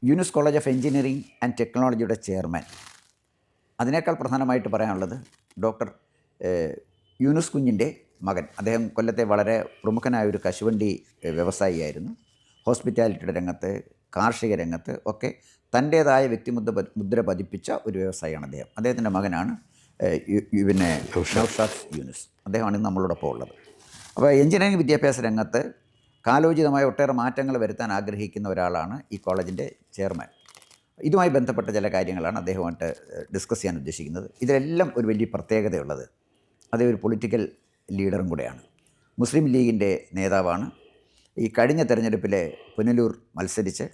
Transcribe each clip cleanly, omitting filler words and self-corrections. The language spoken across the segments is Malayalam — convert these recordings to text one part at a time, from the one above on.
Yunus college of engineering and ടെക്നോളജിയുടെ ചെയർമാൻ. അതിനേക്കാൾ പ്രധാനമായിട്ട് പറയാനുള്ളത് ഡോക്ടർ യൂനുസ് കുഞ്ഞിൻ്റെ മകൻ. അദ്ദേഹം കൊല്ലത്തെ വളരെ പ്രമുഖനായ ഒരു കശുവണ്ടി വ്യവസായിയായിരുന്നു. ഹോസ്പിറ്റാലിറ്റിയുടെ രംഗത്ത്, കാർഷിക രംഗത്ത് ഒക്കെ തൻ്റേതായ മുദ്ര പതിപ്പിച്ച ഒരു വ്യവസായിയാണ് അദ്ദേഹം. അദ്ദേഹത്തിൻ്റെ മകനാണ് പിന്നെ നൗഷാദ് യൂനുസ്. അദ്ദേഹമാണ് ഇന്ന് നമ്മളോടൊപ്പം ഉള്ളത്. അപ്പോൾ എഞ്ചിനീയറിംഗ് വിദ്യാഭ്യാസ രംഗത്ത് കാലോചിതമായ ഒട്ടേറെ മാറ്റങ്ങൾ വരുത്താൻ ആഗ്രഹിക്കുന്ന ഒരാളാണ് ഈ കോളേജിൻ്റെ ചെയർമാൻ. ഇതുമായി ബന്ധപ്പെട്ട ചില കാര്യങ്ങളാണ് അദ്ദേഹമായിട്ട് ഡിസ്കസ് ചെയ്യാൻ ഉദ്ദേശിക്കുന്നത്. ഇതിലെല്ലാം ഒരു വലിയ പ്രത്യേകതയുള്ളത്, അദ്ദേഹം ഒരു പൊളിറ്റിക്കൽ ലീഡറും കൂടെയാണ്. മുസ്ലിം ലീഗിൻ്റെ നേതാവാണ്. ഈ കഴിഞ്ഞ തെരഞ്ഞെടുപ്പിലെ പുനലൂർ മത്സരിച്ച്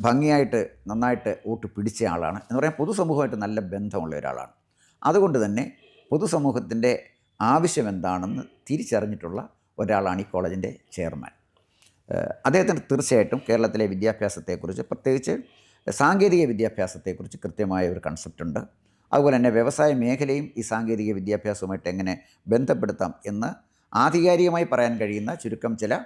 ഭംഗിയായിട്ട് നന്നായിട്ട് വോട്ട് പിടിച്ച ആളാണ്. എന്ന് പറയാൻ പൊതുസമൂഹമായിട്ട് നല്ല ബന്ധമുള്ള ഒരാളാണ്. അതുകൊണ്ട് തന്നെ പൊതുസമൂഹത്തിൻ്റെ ആവശ്യം എന്താണെന്ന് തിരിച്ചറിഞ്ഞിട്ടുള്ള ഒരാളാണ് ഈ കോളേജിൻ്റെ ചെയർമാൻ. അദ്ദേഹത്തിന് തീർച്ചയായിട്ടും കേരളത്തിലെ വിദ്യാഭ്യാസത്തെക്കുറിച്ച്, പ്രത്യേകിച്ച് സാങ്കേതിക വിദ്യാഭ്യാസത്തെക്കുറിച്ച് കൃത്യമായ ഒരു കൺസെപ്റ്റുണ്ട്. അതുപോലെ തന്നെ വ്യവസായ മേഖലയും ഈ സാങ്കേതിക വിദ്യാഭ്യാസവുമായിട്ട് എങ്ങനെ ബന്ധപ്പെടുത്താം എന്ന് ആധികാരികമായി പറയാൻ കഴിയുന്ന ചുരുക്കം ചില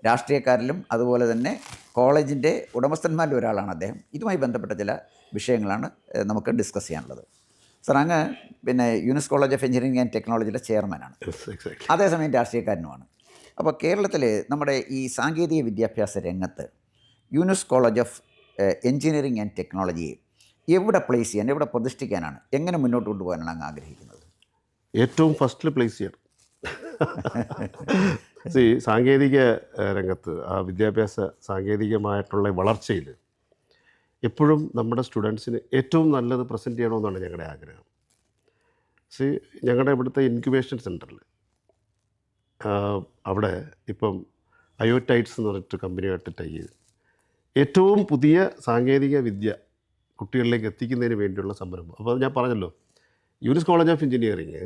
രാഷ്ട്രീയക്കാരിലും അതുപോലെ തന്നെ കോളേജിൻ്റെ ഉടമസ്ഥന്മാരിൽ ഒരാളാണ് അദ്ദേഹം. ഇതുമായി ബന്ധപ്പെട്ട ചില വിഷയങ്ങളാണ് നമുക്ക് ഡിസ്കസ് ചെയ്യാനുള്ളത്. സാർ, അങ്ങ് പിന്നെ Yunus college of engineering and ടെക്നോളജിയുടെ ചെയർമാനാണ്, അതേസമയം രാഷ്ട്രീയക്കാരനുമാണ്. അപ്പോൾ കേരളത്തിൽ നമ്മുടെ ഈ സാങ്കേതിക വിദ്യാഭ്യാസ രംഗത്ത് Yunus college of engineering and ടെക്നോളജിയെ എവിടെ പ്ലേസ് ചെയ്യാൻ, എവിടെ പ്രതിഷ്ഠിക്കാനാണ്, എങ്ങനെ മുന്നോട്ട് കൊണ്ടുപോകാനാണ് അങ്ങ് ആഗ്രഹിക്കുന്നത്? ഏറ്റവും ഫസ്റ്റിൽ പ്ലേസ് ചെയ്യണം. സാങ്കേതിക രംഗത്ത്, ആ വിദ്യാഭ്യാസ സാങ്കേതികമായിട്ടുള്ള വളർച്ചയിൽ എപ്പോഴും നമ്മുടെ സ്റ്റുഡൻസിന് ഏറ്റവും നല്ലത് പ്രസൻറ്റ് ചെയ്യണമെന്നാണ് ഞങ്ങളുടെ ആഗ്രഹം. ഞങ്ങളുടെ ഇവിടുത്തെ ഇൻക്യുബേഷൻ സെൻറ്ററിൽ അവിടെ ഇപ്പം അയോടൈറ്റ്സ് എന്ന് പറഞ്ഞിട്ട് കമ്പനിയായിട്ട് ടൈ ചെയ്ത് ഏറ്റവും പുതിയ സാങ്കേതിക വിദ്യ കുട്ടികളിലേക്ക് എത്തിക്കുന്നതിന് വേണ്ടിയുള്ള സംരംഭം. അപ്പോൾ ഞാൻ പറഞ്ഞല്ലോ, യൂനുസ് കോളേജ് ഓഫ് എഞ്ചിനീയറിംഗ്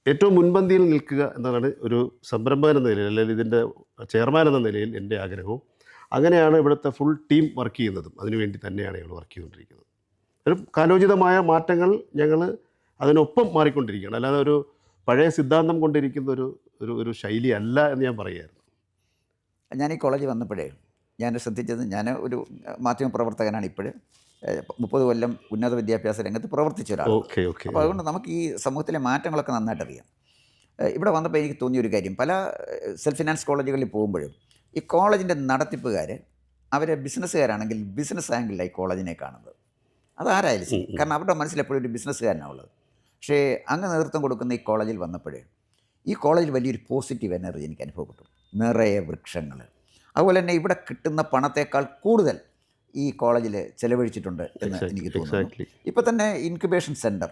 ഏറ്റവും മുൻപന്തിയിൽ നിൽക്കുക എന്നതാണ് ഒരു സംരംഭകൻ എന്ന നിലയിൽ, അല്ലെങ്കിൽ ഇതിൻ്റെ ചെയർമാൻ എന്ന നിലയിൽ എൻ്റെ ആഗ്രഹവും. അങ്ങനെയാണ് ഇവിടുത്തെ ഫുൾ ടീം വർക്ക് ചെയ്യുന്നതും. അതിനുവേണ്ടി തന്നെയാണ് ഞങ്ങൾ വർക്ക് ചെയ്തുകൊണ്ടിരിക്കുന്നത്. ഒരു കാലോചിതമായ മാറ്റങ്ങൾ ഞങ്ങൾ അതിനൊപ്പം മാറിക്കൊണ്ടിരിക്കുകയാണ്. അല്ലാതെ ഒരു പഴയ സിദ്ധാന്തം കൊണ്ടിരിക്കുന്ന ഒരു ശൈലി അല്ല എന്ന് ഞാൻ പറയുമായിരുന്നു. ഞാൻ ഈ കോളേജിൽ വന്നപ്പോഴേ ഞാൻ ശ്രദ്ധിച്ചത്, ഞാൻ ഒരു മാധ്യമപ്രവർത്തകനാണ്. ഇപ്പോഴും 30 കൊല്ലം ഉന്നത വിദ്യാഭ്യാസ രംഗത്ത് പ്രവർത്തിച്ച ഒരാൾ. അപ്പോൾ അതുകൊണ്ട് നമുക്ക് ഈ സമൂഹത്തിലെ മാറ്റങ്ങളൊക്കെ നന്നായിട്ട് അറിയാം. ഇവിടെ വന്നപ്പോൾ എനിക്ക് തോന്നിയൊരു കാര്യം, പല സെൽഫ് ഫിനാൻസ് കോളേജുകളിൽ പോകുമ്പോഴും ഈ കോളേജിൻ്റെ നടത്തിപ്പുകാർ അവർ ബിസിനസ്സുകാരാണെങ്കിൽ ബിസിനസ് ആംഗിളിലാണ് ഈ കോളേജിനെ കാണുന്നത്. അതാരായാലും ശരി, കാരണം അവരുടെ മനസ്സിലെപ്പോഴും ഒരു ബിസിനസ്സുകാരനാണ് ഉള്ളത്. പക്ഷേ അങ്ങ് നേതൃത്വം കൊടുക്കുന്ന ഈ കോളേജിൽ വന്നപ്പോഴേ ഈ കോളേജിൽ വലിയൊരു പോസിറ്റീവ് എനർജി എനിക്ക് അനുഭവപ്പെട്ടു. നിറയെ വൃക്ഷങ്ങൾ, അതുപോലെ തന്നെ ഇവിടെ കിട്ടുന്ന പണത്തേക്കാൾ കൂടുതൽ ഈ കോളേജിൽ ചെലവഴിച്ചിട്ടുണ്ട് എന്ന് എനിക്ക് തോന്നുന്നു. ഇപ്പോൾ തന്നെ ഇൻക്യുബേഷൻ സെൻറ്റർ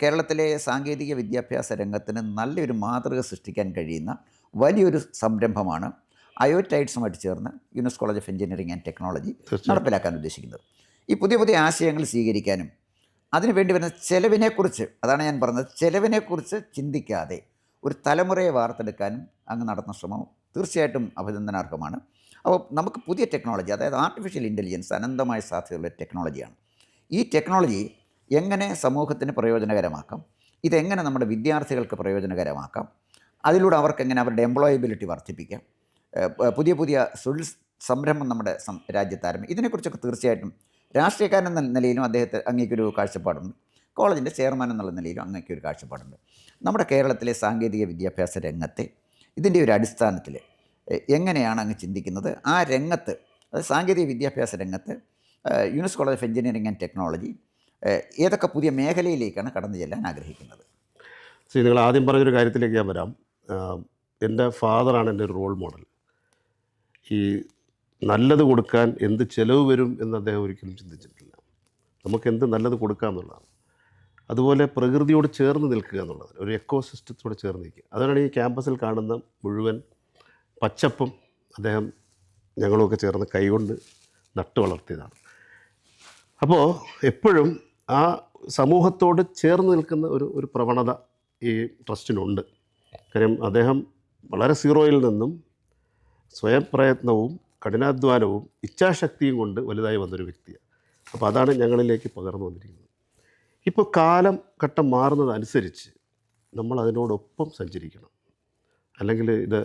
കേരളത്തിലെ സാങ്കേതിക വിദ്യാഭ്യാസ രംഗത്തിന് നല്ലൊരു മാതൃക സൃഷ്ടിക്കാൻ കഴിയുന്ന വലിയൊരു സംരംഭമാണ് അയോടൈറ്റ്സുമായിട്ട് ചേർന്ന് Yunus college of engineering and technology നടപ്പിലാക്കാൻ ഉദ്ദേശിക്കുന്നത്. ഈ പുതിയ പുതിയ ആശയങ്ങൾ സ്വീകരിക്കാനും അതിനുവേണ്ടി വരുന്ന ചെലവിനെക്കുറിച്ച്, അതാണ് ഞാൻ പറഞ്ഞത്, ചെലവിനെക്കുറിച്ച് ചിന്തിക്കാതെ ഒരു തലമുറയെ വാർത്തെടുക്കാനും അങ്ങ് നടത്തുന്ന ശ്രമം തീർച്ചയായിട്ടും അഭിനന്ദനാർഹമാണ്. അപ്പോൾ നമുക്ക് പുതിയ ടെക്നോളജി, അതായത് ആർട്ടിഫിഷ്യൽ ഇൻ്റലിജൻസ് അനന്തമായ സാധ്യതയുള്ള ടെക്നോളജിയാണ്. ഈ ടെക്നോളജി എങ്ങനെ സമൂഹത്തിന് പ്രയോജനകരമാക്കാം, ഇതെങ്ങനെ നമ്മുടെ വിദ്യാർത്ഥികൾക്ക് പ്രയോജനകരമാക്കാം, അതിലൂടെ അവർക്ക് എങ്ങനെ അവരുടെ എംപ്ലോയബിലിറ്റി വർദ്ധിപ്പിക്കാം, പുതിയ പുതിയ തൊഴിൽ സംരംഭം നമ്മുടെ രാജ്യത്ത് ആരംഭിക്കും, ഇതിനെക്കുറിച്ചൊക്കെ തീർച്ചയായിട്ടും രാഷ്ട്രീയക്കാരൻ എന്ന നിലയിലും അങ്ങേക്കൊരു കാഴ്ചപ്പാടുണ്ട്. കോളേജിൻ്റെ ചെയർമാൻ എന്നുള്ള നിലയിലും അങ്ങേക്കൊരു കാഴ്ചപ്പാടുണ്ട്. നമ്മുടെ കേരളത്തിലെ സാങ്കേതിക വിദ്യാഭ്യാസ രംഗത്തെ ഇതിൻ്റെ ഒരു അടിസ്ഥാനത്തിൽ എങ്ങനെയാണ് അങ്ങ് ചിന്തിക്കുന്നത്? ആ രംഗത്ത്, അതായത് സാങ്കേതിക വിദ്യാഭ്യാസ രംഗത്ത് Yunus college of engineering and technology ഏതൊക്കെ പുതിയ മേഖലയിലേക്കാണ് കടന്നു ചെല്ലാൻ ആഗ്രഹിക്കുന്നത്? നിങ്ങൾ ആദ്യം പറഞ്ഞൊരു കാര്യത്തിലേക്ക് ഞാൻ വരാം. എൻ്റെ ഫാദറാണ് എൻ്റെ ഒരു റോൾ മോഡൽ. ഈ നല്ലത് കൊടുക്കാൻ എന്ത് ചിലവ് വരും എന്ന് അദ്ദേഹം ഒരിക്കലും ചിന്തിച്ചിട്ടില്ല. നമുക്ക് എന്ത് നല്ലത് കൊടുക്കുക എന്നുള്ളതാണ്. അതുപോലെ പ്രകൃതിയോട് ചേർന്ന് നിൽക്കുക എന്നുള്ളത്, ഒരു എക്കോ സിസ്റ്റത്തോട് ചേർന്ന് നിൽക്കുക. അതാണ് ഈ ക്യാമ്പസിൽ കാണുന്ന മുഴുവൻ പച്ചപ്പും അദ്ദേഹം ഞങ്ങളുമൊക്കെ ചേർന്ന് കൈകൊണ്ട് നട്ടു വളർത്തിയതാണ്. അപ്പോൾ എപ്പോഴും ആ സമൂഹത്തോട് ചേർന്ന് നിൽക്കുന്ന ഒരു പ്രവണത ഈ ട്രസ്റ്റിനുണ്ട്. കാര്യം അദ്ദേഹം വളരെ സീറോയിൽ നിന്നും സ്വയം പ്രയത്നവും കഠിനാധ്വാനവും ഇച്ഛാശക്തിയും കൊണ്ട് വലുതായി വന്നൊരു വ്യക്തിയാണ്. അപ്പോൾ അതാണ് ഞങ്ങളിലേക്ക് പകർന്നു വന്നിരിക്കുന്നത്. ഇപ്പോൾ ഘട്ടം മാറുന്നതനുസരിച്ച് നമ്മൾ അതിനോടൊപ്പം സഞ്ചരിക്കണം. അല്ലെങ്കിൽ ഇത്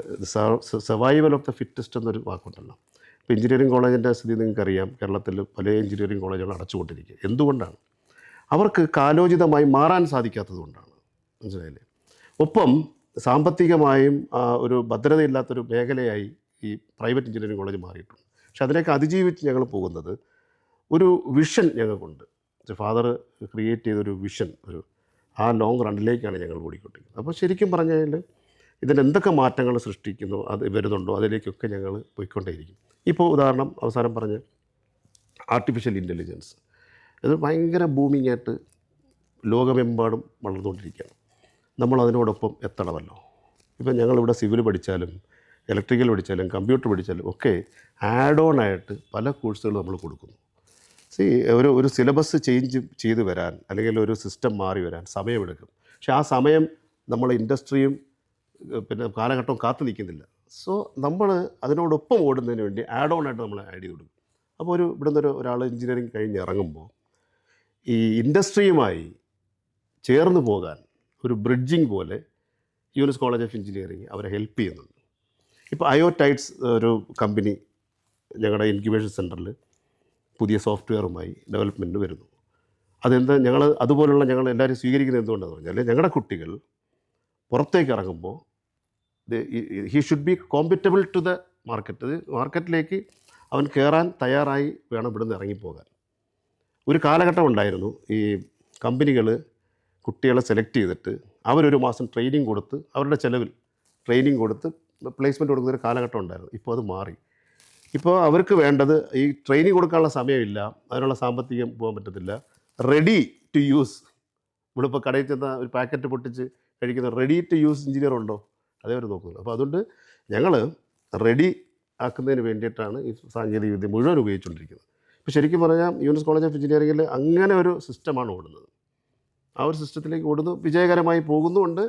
സർവൈവൽ ഓഫ് ദ ഫിറ്റസ്റ്റ് എന്നൊരു വാക്കുണ്ടല്ലോ, ഇപ്പോൾ എഞ്ചിനീയറിംഗ് കോളേജിൻ്റെ സ്ഥിതി നിങ്ങൾക്കറിയാം. കേരളത്തിൽ പല എഞ്ചിനീയറിംഗ് കോളേജുകൾ അടച്ചുകൊണ്ടിരിക്കുക. എന്തുകൊണ്ടാണ്? അവർക്ക് കാലോചിതമായി മാറാൻ സാധിക്കാത്തതുകൊണ്ടാണ്. മനസ്സിലായില്ലേ? ഒപ്പം സാമ്പത്തികമായും ഒരു ഭദ്രതയില്ലാത്തൊരു മേഖലയായി ഈ പ്രൈവറ്റ് എഞ്ചിനീയറിംഗ് കോളേജ് മാറിയിട്ടുണ്ട്. പക്ഷെ അതിനൊക്കെ അതിജീവിച്ച് ഞങ്ങൾ പോകുന്നത് ഒരു വിഷൻ ഞങ്ങൾക്കുണ്ട്. ഫാദർ ക്രിയേറ്റ് ചെയ്തൊരു വിഷൻ, ആ ലോങ് റണ്ണിലേക്കാണ് ഞങ്ങൾ ഓടിക്കൊണ്ടിരിക്കുന്നത്. അപ്പോൾ ശരിക്കും പറഞ്ഞു കഴിഞ്ഞാൽ ഇതിനെന്തൊക്കെ മാറ്റങ്ങൾ സൃഷ്ടിക്കുന്നു, അത് വരുന്നുണ്ടോ, അതിലേക്കൊക്കെ ഞങ്ങൾ പോയിക്കൊണ്ടേയിരിക്കും. ഇപ്പോൾ ഉദാഹരണം അവസാനം പറഞ്ഞ് ആർട്ടിഫിഷ്യൽ ഇൻ്റലിജൻസ്, ഇത് ഭയങ്കര ബൂമിംഗ് ആയിട്ട് ലോകമെമ്പാടും വളർന്നുകൊണ്ടിരിക്കുകയാണ്. നമ്മൾ അതിനോടൊപ്പം എത്തണമല്ലോ. ഇപ്പം ഞങ്ങളിവിടെ സിവിൽ പഠിച്ചാലും ഇലക്ട്രിക്കൽ പഠിച്ചാലും കമ്പ്യൂട്ടർ പഠിച്ചാലും ഒക്കെ ആഡ് ഓൺ ആയിട്ട് പല കോഴ്സുകൾ നമ്മൾ കൊടുക്കുന്നു. ഒരു സിലബസ് ചേഞ്ച് ചെയ്ത് വരാൻ അല്ലെങ്കിൽ ഒരു സിസ്റ്റം മാറി വരാൻ സമയമെടുക്കും. പക്ഷേ ആ സമയം നമ്മൾ ഇൻഡസ്ട്രിയും പിന്നെ കാലഘട്ടവും കാത്തു നിൽക്കുന്നില്ല. സോ നമ്മൾ അതിനോടൊപ്പം ഓടുന്നതിന് വേണ്ടി ആഡ് ഓൺ ആയിട്ട് നമ്മൾ ആഡ് ചെയ്ത് കൊടുക്കും. അപ്പോൾ ഇവിടുന്ന് ഒരാൾ എഞ്ചിനീയറിംഗ് കഴിഞ്ഞ് ഇറങ്ങുമ്പോൾ ഈ ഇൻഡസ്ട്രിയുമായി ചേർന്ന് പോകാൻ ഒരു ബ്രിഡ്ജിങ് പോലെ യൂനിസ് കോളേജ് ഓഫ് എഞ്ചിനീയറിംഗ് അവരെ ഹെൽപ്പ് ചെയ്യുന്നുണ്ട്. ഇപ്പോൾ അയോടൈറ്റ്സ് ഒരു കമ്പനി ഞങ്ങളുടെ ഇൻക്യുബേഷൻ സെൻറ്ററിൽ പുതിയ സോഫ്റ്റ്വെയറുമായി ഡെവലപ്മെൻറ്റ് വരുന്നു. അതെന്താ അതുപോലുള്ള ഞങ്ങൾ എല്ലാവരും സ്വീകരിക്കുന്നത് എന്തുകൊണ്ടാണെന്ന് പറഞ്ഞാൽ ഞങ്ങളുടെ കുട്ടികൾ പുറത്തേക്ക് ഇറങ്ങുമ്പോൾ he should be compatible to the market. മാർക്കറ്റിലേക്ക് അവൻ കയറാൻ തയ്യാറായി വേണം ഇവിടുന്ന് ഇറങ്ങിപ്പോകാൻ. ഒരു കാലഘട്ടം ഉണ്ടായിരുന്നു, ഈ കമ്പനികൾ കുട്ടികളെ സെലക്ട് ചെയ്തിട്ട് അവരൊരു മാസം ട്രെയിനിങ് കൊടുത്ത് അവരുടെ ചിലവിൽ ട്രെയിനിങ് കൊടുത്ത് പ്ലേസ്മെൻറ്റ് കൊടുക്കുന്നൊരു കാലഘട്ടം ഉണ്ടായിരുന്നു. ഇപ്പോൾ അത് മാറി. ഇപ്പോൾ അവർക്ക് വേണ്ടത് ഈ ട്രെയിനിങ് കൊടുക്കാനുള്ള സമയമില്ല, അതിനുള്ള സാമ്പത്തികം പോകാൻ പറ്റത്തില്ല. റെഡി ടു യൂസ്, നമ്മളിപ്പോൾ കടയിൽ ചെന്ന ഒരു പാക്കറ്റ് പൊട്ടിച്ച് കഴിക്കുന്ന റെഡി ടു യൂസ് എഞ്ചിനീയർ ഉണ്ടോ, അതേ അവർ നോക്കുന്നത്. അപ്പോൾ അതുകൊണ്ട് ഞങ്ങൾ റെഡി ആക്കുന്നതിന് വേണ്ടിയിട്ടാണ് ഈ സാങ്കേതിക വിദ്യ മുഴുവൻ ഉപയോഗിച്ചുകൊണ്ടിരിക്കുന്നത്. ഇപ്പോൾ ശരിക്കും പറഞ്ഞാൽ യൂനിസ് കോളേജ് ഓഫ് എഞ്ചിനീയറിംഗിൽ അങ്ങനെ ഒരു സിസ്റ്റമാണ് ഓടുന്നത്. ആ ഒരു സിസ്റ്റത്തിലേക്ക് ഓടുന്നു, വിജയകരമായി പോകുന്നുമുണ്ട്.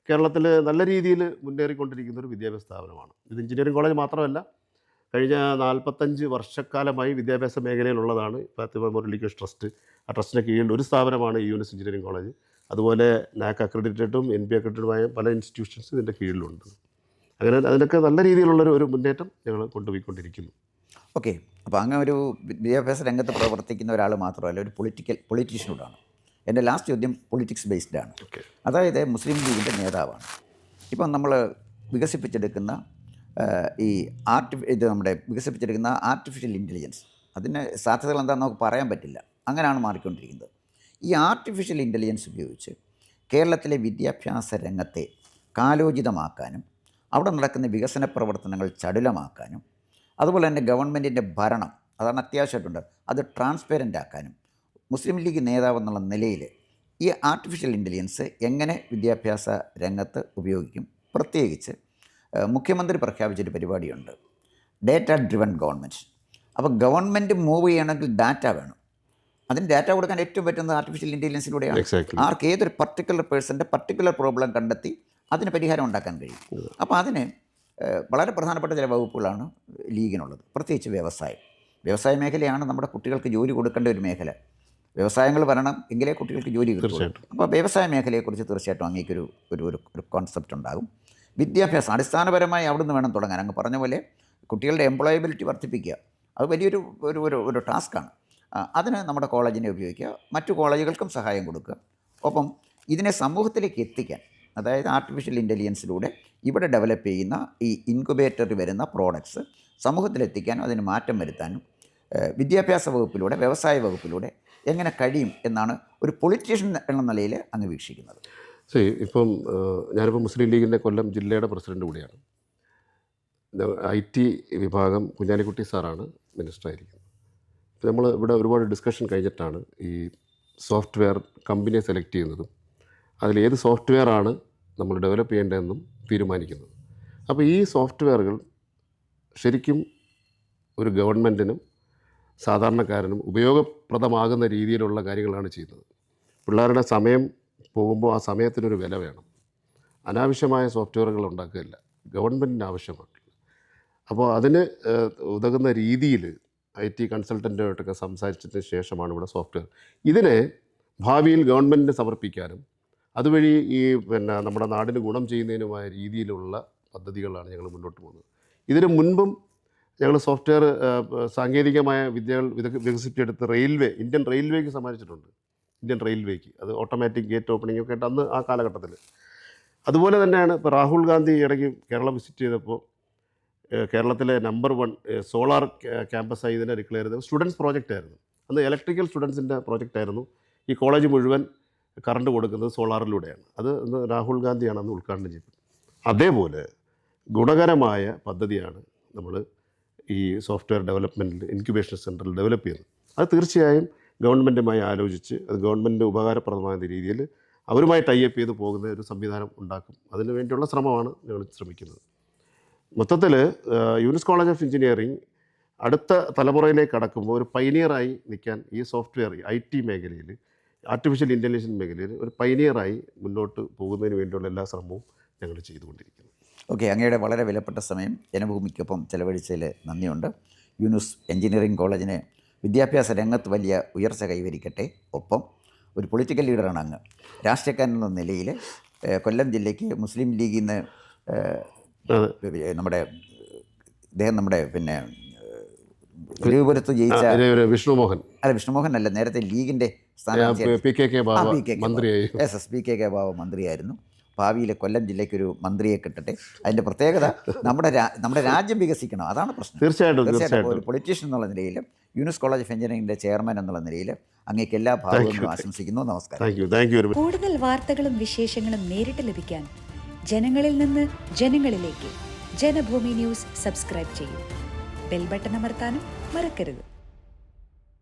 കേരളത്തിൽ നല്ല രീതിയിൽ മുന്നേറിക്കൊണ്ടിരിക്കുന്ന ഒരു വിദ്യാഭ്യാസ സ്ഥാപനമാണ് ഇത്. എഞ്ചിനീയറിംഗ് കോളേജ് മാത്രമല്ല, കഴിഞ്ഞ 45 വർഷക്കാലമായി വിദ്യാഭ്യാസ മേഖലയിലുള്ളതാണ് ഫാത്തിമ മെമ്മോറിയൽ എഡ്യൂക്കേഷൻ ട്രസ്റ്റ്. ആ ട്രസ്റ്റിന് കീഴിൽ ഒരു സ്ഥാപനമാണ് യൂനിസ് എഞ്ചിനീയറിംഗ് കോളേജ്. അതുപോലെ നാക് അക്രഡിറ്റഡും NB അക്രഡിറ്റഡുമായ പല ഇൻസ്റ്റിറ്റ്യൂഷൻസ് ഇതിൻ്റെ കീഴിലുണ്ട്. അങ്ങനെ അതിനൊക്കെ നല്ല രീതിയിലുള്ളൊരു മുന്നേറ്റം ഞങ്ങൾ കൊണ്ടുപോയിക്കൊണ്ടിരിക്കുന്നു. ഓക്കെ, അപ്പോൾ അങ്ങനെ ഒരു വിദ്യാഭ്യാസ രംഗത്ത് പ്രവർത്തിക്കുന്ന ഒരാൾ മാത്രമല്ല, ഒരു പൊളിറ്റീഷ്യനോടാണ്. എൻ്റെ ലാസ്റ്റ് ചോദ്യം പൊളിറ്റിക്സ് ബേസ്ഡ് ആണ്. അതായത് മുസ്ലിം ലീഗിൻ്റെ നേതാവാണ്. ഇപ്പം നമ്മൾ വികസിപ്പിച്ചെടുക്കുന്ന നമ്മുടെ വികസിപ്പിച്ചെടുക്കുന്ന ആർട്ടിഫിഷ്യൽ ഇൻ്റലിജൻസ്, അതിന് സാധ്യതകൾ എന്താണെന്ന് നമുക്ക് പറയാൻ പറ്റില്ല. അങ്ങനെയാണ് മാറിക്കൊണ്ടിരിക്കുന്നത്. ഈ ആർട്ടിഫിഷ്യൽ ഇൻ്റലിജൻസ് ഉപയോഗിച്ച് കേരളത്തിലെ വിദ്യാഭ്യാസ രംഗത്തെ കാലോചിതമാക്കാനും അവിടെ നടക്കുന്ന വികസന പ്രവർത്തനങ്ങൾ ചടുലമാക്കാനും അതുപോലെ തന്നെ ഗവൺമെൻറ്റിൻ്റെ ഭരണം, അതാണ് അത്യാവശ്യമായിട്ടുണ്ട്, അത് ട്രാൻസ്പെറൻ്റ് ആക്കാനും മുസ്ലിം ലീഗ് നേതാവ് എന്നുള്ള നിലയിൽ ഈ ആർട്ടിഫിഷ്യൽ ഇൻ്റലിജൻസ് എങ്ങനെ വിദ്യാഭ്യാസ രംഗത്ത് ഉപയോഗിക്കും? പ്രത്യേകിച്ച് മുഖ്യമന്ത്രി പ്രഖ്യാപിച്ചൊരു പരിപാടിയുണ്ട്, ഡേറ്റ ഡ്രിവൺ ഗവൺമെൻറ്. അപ്പോൾ ഗവൺമെൻറ് മൂവ് ചെയ്യണമെങ്കിൽ ഡാറ്റ വേണം. അതിന് ഡാറ്റ കൊടുക്കാൻ ഏറ്റവും പറ്റുന്നത് ആർട്ടിഫിഷ്യൽ ഇൻ്റലിജൻസിലൂടെയാണ്. ആർക്ക് ഏതൊരു പർട്ടിക്കുലർ പേഴ്സൻ്റെ പർട്ടിക്കുലർ പ്രോബ്ലം കണ്ടെത്തി അതിന് പരിഹാരം ഉണ്ടാക്കാൻ കഴിയും. അപ്പോൾ അതിന് വളരെ പ്രധാനപ്പെട്ട ചില വകുപ്പുകളാണ് ലീഗിനുള്ളത്. പ്രത്യേകിച്ച് വ്യവസായ മേഖലയാണ് നമ്മുടെ കുട്ടികൾക്ക് ജോലി കൊടുക്കേണ്ട ഒരു മേഖല. വ്യവസായങ്ങൾ വരണം എങ്കിലേ കുട്ടികൾക്ക് ജോലി കിട്ടും. അപ്പോൾ വ്യവസായ മേഖലയെക്കുറിച്ച് തീർച്ചയായിട്ടും അങ്ങേക്കൊരു ഒരു കോൺസെപ്റ്റ് ഉണ്ടാകും. വിദ്യാഭ്യാസം അടിസ്ഥാനപരമായി അവിടെ നിന്ന് വേണം തുടങ്ങാൻ. അങ്ങ് പറഞ്ഞ പോലെ കുട്ടികളുടെ എംപ്ലോയബിലിറ്റി വർദ്ധിപ്പിക്കുക, അത് വലിയൊരു ഒരു ടാസ്ക്കാണ്. അതിന് നമ്മുടെ കോളേജിനെ ഉപയോഗിക്കുക, മറ്റു കോളേജുകൾക്കും സഹായം കൊടുക്കുക. ഒപ്പം ഇതിനെ സമൂഹത്തിലേക്ക് എത്തിക്കാൻ, അതായത് ആർട്ടിഫിഷ്യൽ ഇൻ്റലിജൻസിലൂടെ ഇവിടെ ഡെവലപ്പ് ചെയ്യുന്ന ഈ ഇൻക്യുബേറ്ററിൽ വരുന്ന പ്രോഡക്ട്സ് സമൂഹത്തിലെത്തിക്കാനും അതിന് മാറ്റം വരുത്താനും വിദ്യാഭ്യാസ വകുപ്പിലൂടെ വ്യവസായ വകുപ്പിലൂടെ എങ്ങനെ കഴിയും എന്നാണ് ഒരു പൊളിറ്റീഷ്യൻ എന്ന നിലയിൽ അങ്ങ് വീക്ഷിക്കുന്നത്. ഇപ്പം ഞാനിപ്പോൾ മുസ്ലിം ലീഗിൻ്റെ കൊല്ലം ജില്ലയുടെ പ്രസിഡൻ്റ് കൂടിയാണ്. IT വിഭാഗം കുഞ്ഞാലിക്കുട്ടി സാറാണ് മിനിസ്റ്ററായിരിക്കുന്നത്. ഇപ്പോൾ നമ്മൾ ഇവിടെ ഒരുപാട് ഡിസ്കഷൻ കഴിഞ്ഞിട്ടാണ് ഈ സോഫ്റ്റ്വെയർ കമ്പനിയെ സെലക്ട് ചെയ്യുന്നതും അതിലേത് സോഫ്റ്റ്വെയറാണ് നമ്മൾ ഡെവലപ്പ് ചെയ്യേണ്ടതെന്നും തീരുമാനിക്കുന്നത്. അപ്പോൾ ഈ സോഫ്റ്റ്വെയറുകൾ ശരിക്കും ഒരു ഗവൺമെൻറ്റിനും സാധാരണക്കാരനും ഉപയോഗപ്രദമാകുന്ന രീതിയിലുള്ള കാര്യങ്ങളാണ് ചെയ്യുന്നത്. പിള്ളേരുടെ സമയം പോകുമ്പോൾ ആ സമയത്തിനൊരു വില വേണം. അനാവശ്യമായ സോഫ്റ്റ്വെയറുകൾ ഉണ്ടാക്കുകയില്ല, ഗവൺമെൻറ്റിന് ആവശ്യമാണ്. അപ്പോൾ അതിന് ഉതകുന്ന രീതിയിൽ IT കൺസൾട്ടൻറ്റുമായിട്ടൊക്കെ സംസാരിച്ചതിന് ശേഷമാണ് ഇവിടെ സോഫ്റ്റ്വെയർ ഇതിനെ ഭാവിയിൽ ഗവൺമെൻറ്റിന് സമർപ്പിക്കാനും അതുവഴി ഈ നമ്മുടെ നാടിന് ഗുണം ചെയ്യുന്നതിനുമായ രീതിയിലുള്ള പദ്ധതികളാണ് ഞങ്ങൾ മുന്നോട്ട് പോകുന്നത്. ഇതിന് മുൻപും ഞങ്ങൾ സോഫ്റ്റ്വെയർ സാങ്കേതികമായ വിദ്യകൾ വികസിപ്പിച്ചെടുത്ത് ഇന്ത്യൻ റെയിൽവേക്ക് സമ്മാനിച്ചിട്ടുണ്ട്. ഇന്ത്യൻ റെയിൽവേക്ക് അത് ഓട്ടോമാറ്റിക് ഗേറ്റ് ഓപ്പണിംഗ് ഒക്കെ ആയിട്ട് അന്ന് ആ കാലഘട്ടത്തിൽ. അതുപോലെ തന്നെയാണ് ഇപ്പോൾ രാഹുൽ ഗാന്ധി ഇടയ്ക്ക് കേരളം വിസിറ്റ് ചെയ്തപ്പോൾ കേരളത്തിലെ നമ്പർ 1 സോളാർ ക്യാമ്പസായി ഇതിനെ ഡിക്ലെയർ ചെയ്തത് സ്റ്റുഡൻസ് പ്രോജക്റ്റായിരുന്നു. അന്ന് ഇലക്ട്രിക്കൽ സ്റ്റുഡൻസിൻ്റെ പ്രോജക്റ്റായിരുന്നു. ഈ കോളേജ് മുഴുവൻ കറണ്ട് കൊടുക്കുന്നത് സോളാറിലൂടെയാണ്. അത് അന്ന് രാഹുൽ ഗാന്ധിയാണ് അന്ന് ഉദ്ഘാടനം ചെയ്തത്. അതേപോലെ ഗുണകരമായ പദ്ധതിയാണ് നമ്മൾ ഈ സോഫ്റ്റ്വെയർ ഡെവലപ്മെൻറ്റിൽ ഇൻക്യുബേഷൻ സെൻറ്ററിൽ ഡെവലപ്പ് ചെയ്യുന്നത്. അത് തീർച്ചയായും ഗവൺമെൻറ്റുമായി ആലോചിച്ച് അത് ഗവൺമെൻറ്റിന് ഉപകാരപ്രദമായ രീതിയിൽ അവരുമായി ടൈപ്പ് ചെയ്ത് പോകുന്ന ഒരു സംവിധാനം ഉണ്ടാക്കും. അതിനു വേണ്ടിയുള്ള ശ്രമമാണ് ഞങ്ങൾ ശ്രമിക്കുന്നത്. മൊത്തത്തിൽ യൂനിസ് കോളേജ് ഓഫ് എഞ്ചിനീയറിംഗ് അടുത്ത തലമുറയിലേക്ക് കടക്കുമ്പോൾ ഒരു പൈനിയറായി നിൽക്കാൻ ഈ സോഫ്റ്റ്വെയർ IT മേഖലയിൽ, ആർട്ടിഫിഷ്യൽ ഇൻ്റലിജൻസ് മേഖലയിൽ ഒരു പൈനിയറായി മുന്നോട്ട് പോകുന്നതിന് വേണ്ടിയുള്ള എല്ലാ ശ്രമവും ഞങ്ങൾ ചെയ്തുകൊണ്ടിരിക്കുന്നു. ഓക്കെ, അങ്ങയുടെ വളരെ വിലപ്പെട്ട സമയം ജനഭൂമിക്കൊപ്പം ചെലവഴിച്ചതിൽ നന്ദിയുണ്ട്. യൂനുസ് എഞ്ചിനീയറിംഗ് കോളേജിന് വിദ്യാഭ്യാസ രംഗത്ത് വലിയ ഉയർച്ച കൈവരിക്കട്ടെ. ഒപ്പം ഒരു പൊളിറ്റിക്കൽ ലീഡറാണ് അങ്ങ്. രാഷ്ട്രീയക്കാരൻ എന്ന നിലയിൽ കൊല്ലം ജില്ലയ്ക്ക് മുസ്ലിം ലീഗിൽ നിന്ന് നമ്മുടെ പിന്നെ തിരുവനന്തപുരത്ത് ജയിച്ച വിഷ്ണുമോഹൻ അല്ല, നേരത്തെ ലീഗിൻ്റെ സ്ഥാനാർത്ഥി PKK ബാബ മന്ത്രിയായിരുന്നു. ഭാവിയിൽ കൊല്ലം ജില്ലയ്ക്കൊരു മന്ത്രിയെ കിട്ടട്ടെ. അതിൻ്റെ പ്രത്യേകത നമ്മുടെ രാജ്യം വികസിക്കണം, അതാണ് പ്രശ്നം. തീർച്ചയായിട്ടും ഒരു പൊളിറ്റീഷ്യൻ എന്നുള്ള നിലയിൽ, യൂനിസ് കോളേജ് ഓഫ് എഞ്ചിനീയറിംഗിൻ്റെ ചെയർമാൻ എന്നുള്ള നിലയിൽ അങ്ങേക്ക് എല്ലാ ഭാഗങ്ങളും ആശംസിക്കുന്നു. നമസ്കാരം. കൂടുതൽ വാർത്തകളും വിശേഷങ്ങളും നേരിട്ട് ലഭിക്കാൻ ജനങ്ങളിൽ നിന്ന് ജനങ്ങളിലേക്ക് ജനഭൂമി ന്യൂസ് സബ്സ്ക്രൈബ് ചെയ്യൂ. ബെൽ ബട്ടൺ അമർത്താനും മറക്കരുത്.